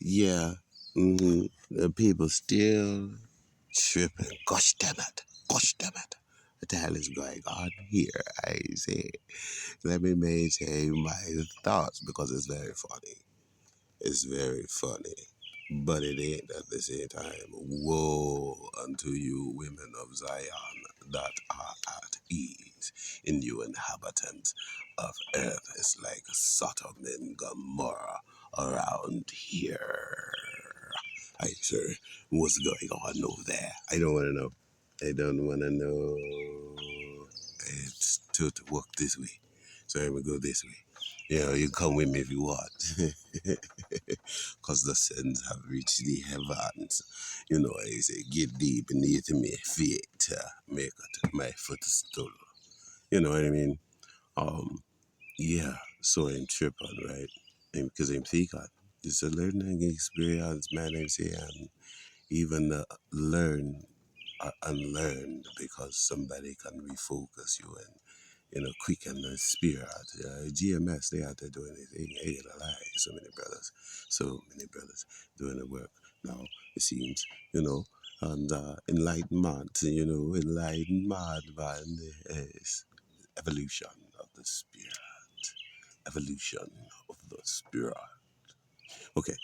Yeah. The people still tripping. Gosh damn it. Gosh damn it. What the hell is going on here? I say, let me maintain my thoughts because it's very funny. It's very funny. But it ain't at the same time. Woe unto you, women of Zion, that are at ease in you inhabitants of earth. It's like Sodom and Gomorrah around here. I sir, what's going on over there? I don't want to know. I don't want to know. It's to work this way. So I'm going to go this way. You know, you come with me if you want. Because the sins have reached the heavens. You know, I say, get deep beneath me feet, make it my footstool. You know what I mean? Um, yeah, so I'm tripping, right? Because I'm thinking, it's a learning experience, man, I say, and even learn or unlearn because somebody can refocus you and quicken the spirit. GMS, they out there doing anything. Ain't gonna lie. So many brothers doing the work. Now, it seems, and enlightenment, enlightenment, man, is evolution of the spirit. Evolution of the spirit. Okay.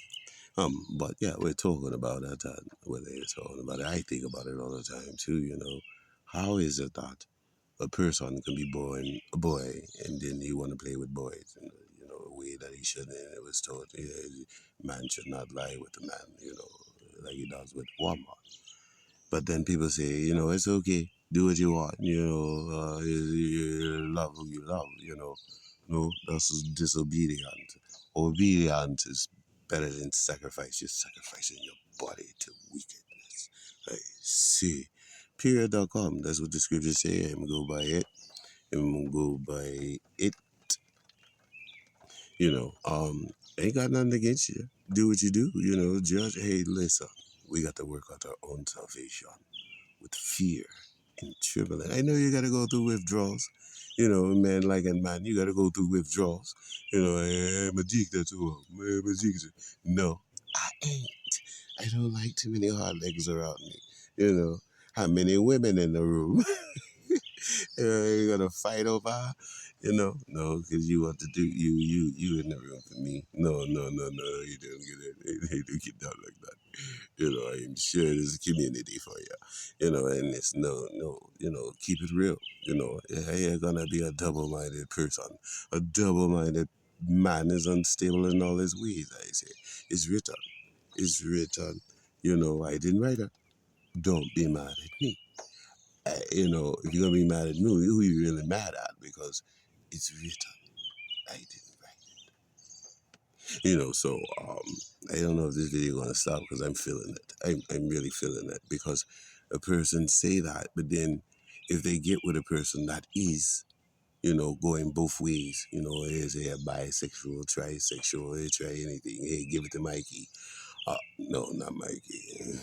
But yeah, we're talking about that, and whether you're talking about it, I think about it all the time too, How is it that a person can be born a boy and then he want to play with boys in a way that he shouldn't? And it was taught, man should not lie with a man, like he does with woman. But then people say, it's okay, do what you want, you love who you love, No, that's disobedient. Obedience is better than sacrifice. You're sacrificing your body to wickedness. I see. Period.com. That's what the scriptures say. I'm go by it. I'm go by it. Ain't got nothing against you. Do what you do. Judge. Hey, listen. We got to work out our own salvation with fear and trembling. I know you got to go through withdrawals. Man like a man, you got to go through withdrawals. I'm addicted to him. I'm addicted. No, I ain't. I don't like too many hard legs around me. How many women in the room? You're gonna fight over, no, because you want to do you in the room for me. No, you don't get it. You don't get down like that. I'm sure there's a community for you. And it's no, keep it real. You're gonna be a double-minded person. A double-minded man is unstable in all his ways. I say, it's written. It's written. I didn't write it. Don't be mad at me. If you're gonna be mad at me, who are you really mad at? Because it's written. I didn't write it. So I don't know if this video gonna stop because I'm feeling it. I'm really feeling it because a person say that, but then if they get with a person that is, going both ways, is a bisexual, trisexual, they try anything. Hey, give it to Mikey. No, not Mikey.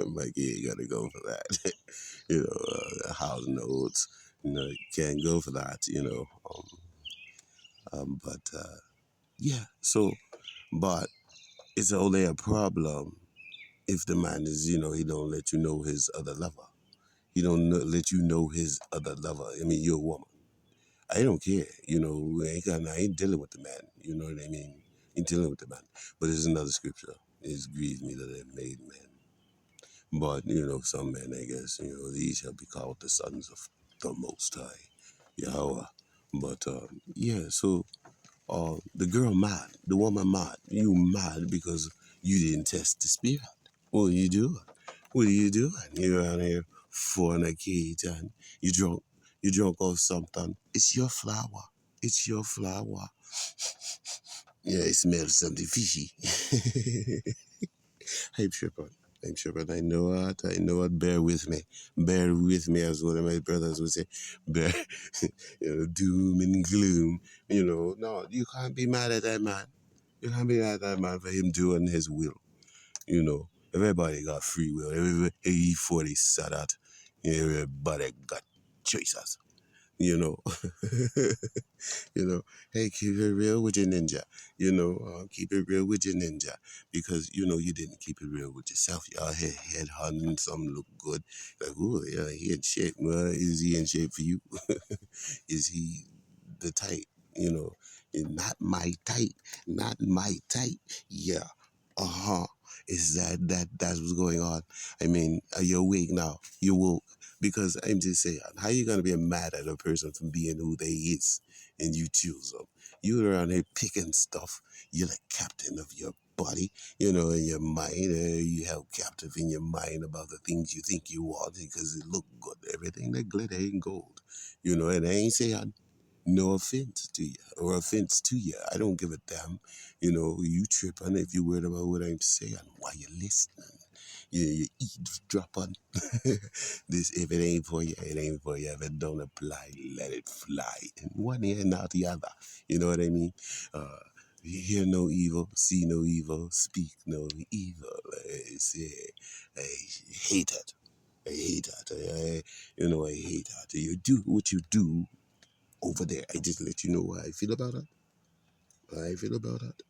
Mikey ain't gotta go for that. House notes. You can't go for that. But yeah. So, but it's only a problem if the man is, he don't let you know his other lover. He don't let you know his other lover. I mean, you're a woman. I don't care. I ain't dealing with the man. You know what I mean? Ain't dealing with the man. But there's another scripture. It grieves me that I made man. But, some men, I guess, these shall be called the sons of the Most High, Yahweh. But, yeah, so the girl mad, the woman mad. You mad because you didn't test the spirit. What are you doing? What are you doing? You're out here fornicating. You drunk. You drunk off something. It's your flower. It's your flower. Yeah, it smells something fishy. I'm tripping. I'm tripping. I know what. I know what. Bear with me. Bear with me, as one of my brothers would say. Bear, doom and gloom. No, you can't be mad at that man. You can't be mad at that man for him doing his will. Everybody got free will. Everybody, 40 said that. Everybody got choices. you know. You know, hey, keep it real with your ninja. You know, keep it real with your ninja because you know you didn't keep it real with yourself. Y'all head hunting, some look good. Like, oh yeah, he in shape. Well, is he in shape for you? Is he the type? You know, not my type, not my type. Yeah, uh-huh. Is that's what's going on? I mean, you're awake now. You woke because I'm just saying, how you gonna be mad at a person for being who they is, and you choose them? You around here picking stuff. You're like captain of your body, you know, in your mind. You held captive in your mind about the things you think you want because it look good. Everything that glitter ain't gold, you know. And I ain't saying no offense to you or offense to you. I don't give a damn. You know, you tripping if you worried about what I'm saying. Why you listening? You eavesdropping. This, if it ain't for you, it ain't for you. If it don't apply, let it fly. In one ear, not the other. You know what I mean? Uh, you hear no evil, see no evil, speak no evil. I say, I hate it. I hate that. You know, I hate that. You do what you do over there. I just let you know how I feel about it. How I feel about it.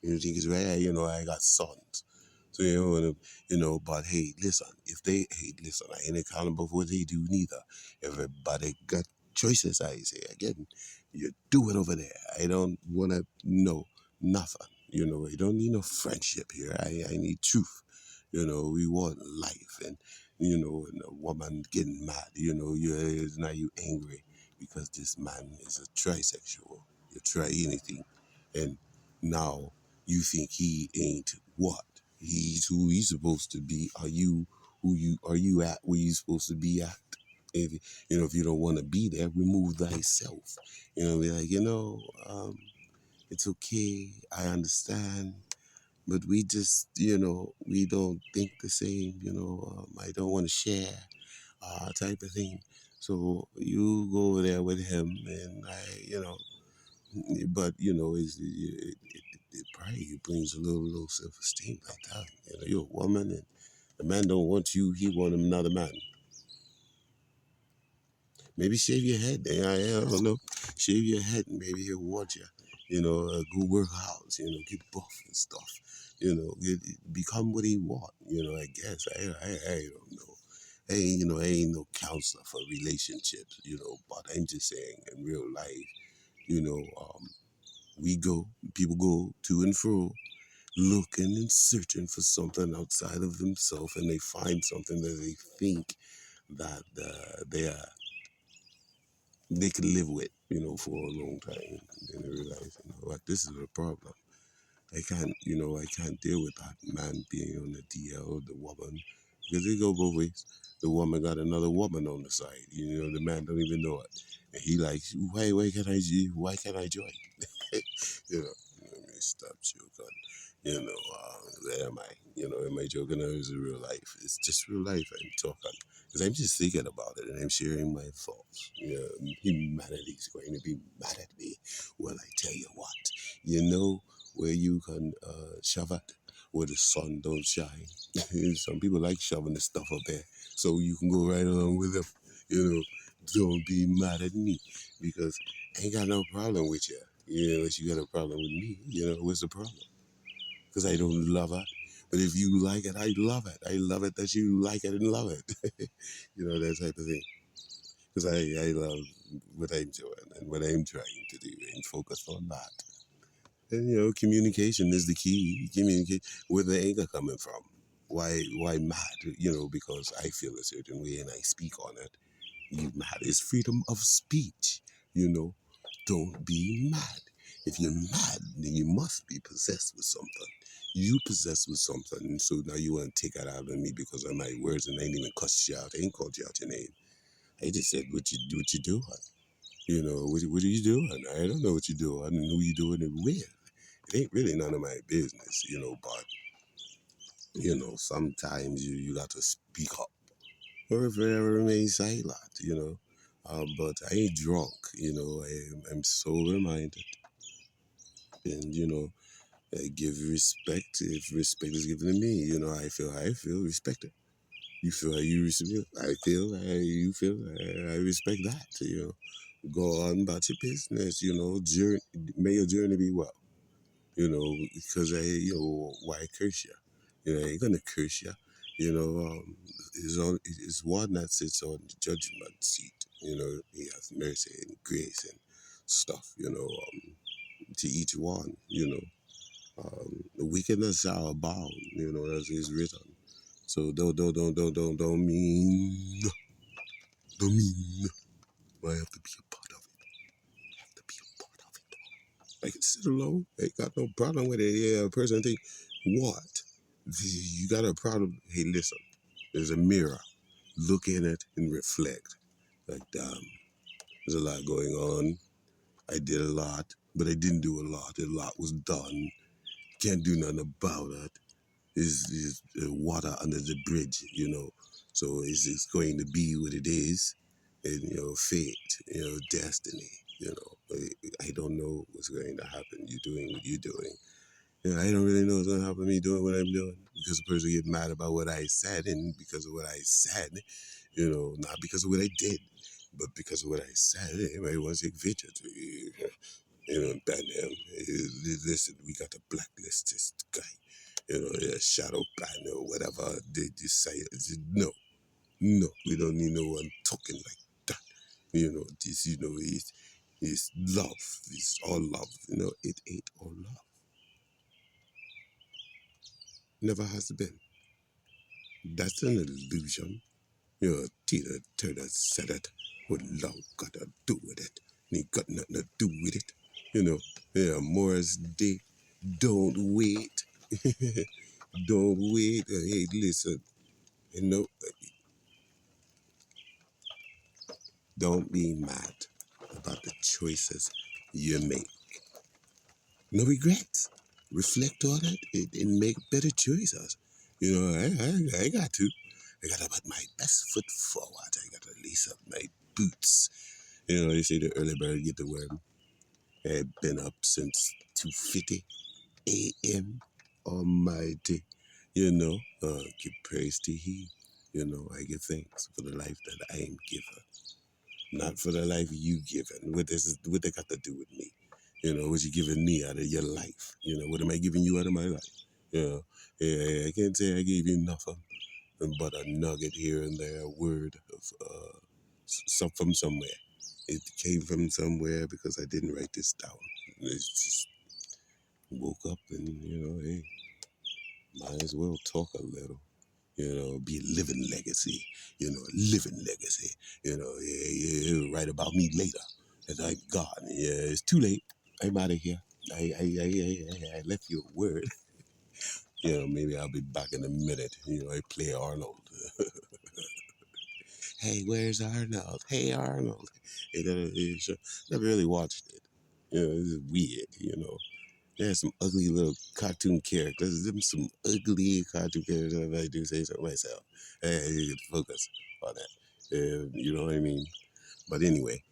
You think it's right? You know, I got sons. So, you know, but hey, listen, if they, hey, listen, I ain't accountable for what they do neither. Everybody got choices, I say. Again, you do it over there. I don't want to know nothing. You know, I don't need no friendship here. I need truth. You know, we want life. And, you know, and a woman getting mad, you know, now you angry because this man is a trisexual. You try anything. And now you think he ain't what? He's who he's supposed to be. Are you who you are you at where you supposed to be at? If you know if you don't want to be there, remove thyself. You know, be like, it's okay, I understand. But we just, we don't think the same, I don't want to share, type of thing. So you go over there with him and but it probably brings a little self-esteem like that. You know, you're a woman and the man don't want you, he want another man. Maybe shave your head. I don't know. Shave your head and maybe he'll want you. Go work out, get buff and stuff. Become what he want, I guess. I don't know. Hey, I ain't no counselor for relationships, but I'm just saying in real life, we go, people go to and fro looking and searching for something outside of themselves, and they find something that they think that they can live with, for a long time. And they realize, what, this is a problem. I can't deal with that man being on the DL, the woman, because they go both ways. The woman got another woman on the side. The man don't even know it. And he like, why can't I join? Let me stop joking. Where am I? Am I joking or is it real life? It's just real life I'm talking. Because I'm just thinking about it and I'm sharing my thoughts. Humanity's going to be mad at me. Well, I tell you what, where you can shove it, where the sun don't shine. Some people like shoving the stuff up there, so you can go right along with them. Don't be mad at me because I ain't got no problem with you. Unless you got a problem with me, what's the problem? Because I don't love it. But if you like it, I love it. I love it that you like it and love it. That type of thing. Because I love what I'm doing and what I'm trying to do and focus on that. And communication is the key. Communicate where the anger coming from. Why mad? Because I feel a certain way and I speak on it. You mad? It's freedom of speech. Don't be mad. If you're mad, then you must be possessed with something. You possessed with something, and so now you want to take that out of me because of my words, and I ain't even cussed you out. I ain't called you out your name. I just said what you doing. What are you doing? I don't know what you're doing and who you doing it with. It ain't really none of my business, but sometimes you got to speak up or forever remain silent, but I ain't drunk, I'm sober minded and, I give respect if respect is given to me, I feel how I feel, respect it. You feel how you receive. I feel how you feel. I respect that. Go on about your business. Journey, may your journey be well. Because why curse you? I ain't gonna curse you. Is one that sits on the judgment seat. He has mercy and grace and stuff. To each one. The wickedness shall abound. As is written. So don't mean. I have to be a part of it. I have to be a part of it. I can sit alone. I ain't got no problem with it. Yeah, a person think, what? You got a problem? Hey, listen. There's a mirror. Look in it and reflect. Like, damn, there's a lot going on. I did a lot, but I didn't do a lot. A lot was done. Can't do nothing about it. Is water under the bridge. So it's going to be what it is, and fate, destiny. I don't know what's going to happen. You're doing what you're doing. I don't really know what's going to happen to me doing what I'm doing because the person get mad about what I said, and because of what I said, not because of what I did, but because of what I said. Everybody wants to take pictures. Ban him. Listen, we got to blacklist this guy. Shadow ban or whatever they decide. No, no, we don't need no one talking like that. This, is love. It's all love. It ain't all love. Never has been. That's an illusion. Tina Turner said it. What love got to do with it? And it got nothing to do with it. Morris Day. Don't wait. Don't wait. Hey, listen. Don't be mad about the choices you make. No regrets. Reflect on it and make better choices. I got to. I got to put my best foot forward. I got to lace up my boots. They say the early bird get the worm. I've been up since 2:50 a.m. Almighty. Give praise to He. I give thanks for the life that I am given. Not for the life you given. What they got to do with me? What you giving me out of your life? What am I giving you out of my life? I can't say I gave you nothing, but a nugget here and there, a word of some from somewhere. It came from somewhere because I didn't write this down. It's just woke up and hey, might as well talk a little. Be a living legacy. A living legacy. Write about me later as I'm gone. Yeah, it's too late. I'm out of here. I left you a word. Maybe I'll be back in a minute. I play Arnold. Hey, where's Arnold? Hey, Arnold. Never really watched it. It's weird. There's some ugly little cartoon characters. Them some ugly cartoon characters. If I do say so myself, hey, you can focus on that. You know what I mean? But anyway,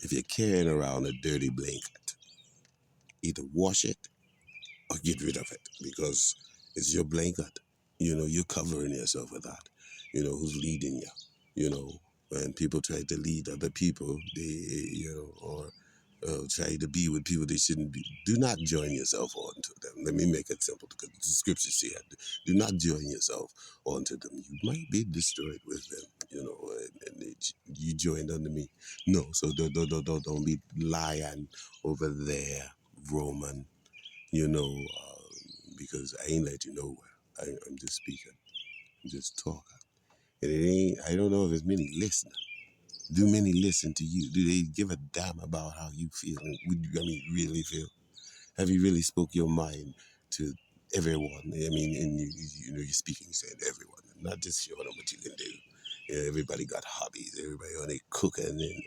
if you're carrying around a dirty blanket, either wash it or get rid of it because it's your blanket. You're covering yourself with that. Who's leading you. When people try to lead other people, or try to be with people they shouldn't be. Do not join yourself onto them. Let me make it simple because the scriptures say it. Do not join yourself onto them. You might be destroyed with them, you joined under me. No, so don't be lying over there, Roman, because I ain't let you nowhere. I'm just speaking. I'm just talking. And it ain't, I don't know if there's many listening. Do many listen to you? Do they give a damn about how you feel? Really feel? Have you really spoke your mind to everyone? And you're speaking, you saying everyone, not just showing them what you can do. Everybody got hobbies. Everybody on there cooking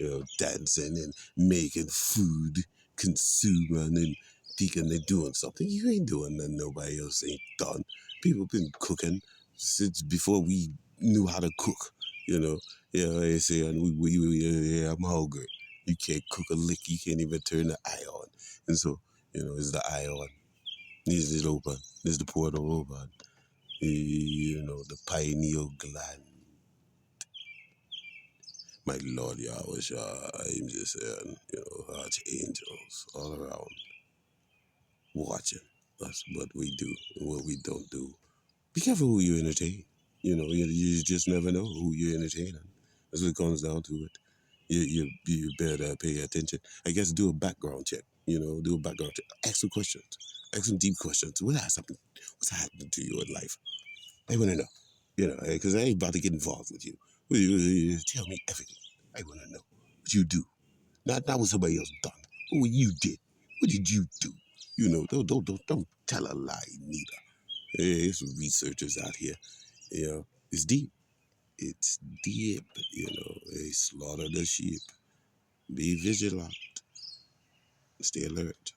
and dancing and making food, consuming and thinking they're doing something. You ain't doing nothing nobody else ain't done. People been cooking since before we knew how to cook. I say, and yeah, I'm hungry. You can't cook a lick. You can't even turn the eye on. And so, is the eye on? Is it open? Is the portal open? You know, the pineal gland. My Lord Yahweh Shah, I'm just saying, you know, archangels all around watching us, what we do and what we don't do. Be careful who you entertain. You just never know who you're entertaining. That's what it comes down to it. You better pay attention. I guess do a background check. Do a background check. Ask some questions. Ask some deep questions. What's happening to you in life? I want to know. Because I ain't about to get involved with you. Tell me everything. I want to know what you do. Not what somebody else done, but what you did. What did you do? Don't tell a lie, neither. There's some researchers out here. It's deep. It's deep. They slaughter the sheep. Be vigilant. Stay alert.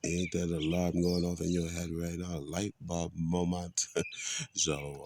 Ain't that alarm going off in your head right now? Light bulb moment. Shalom.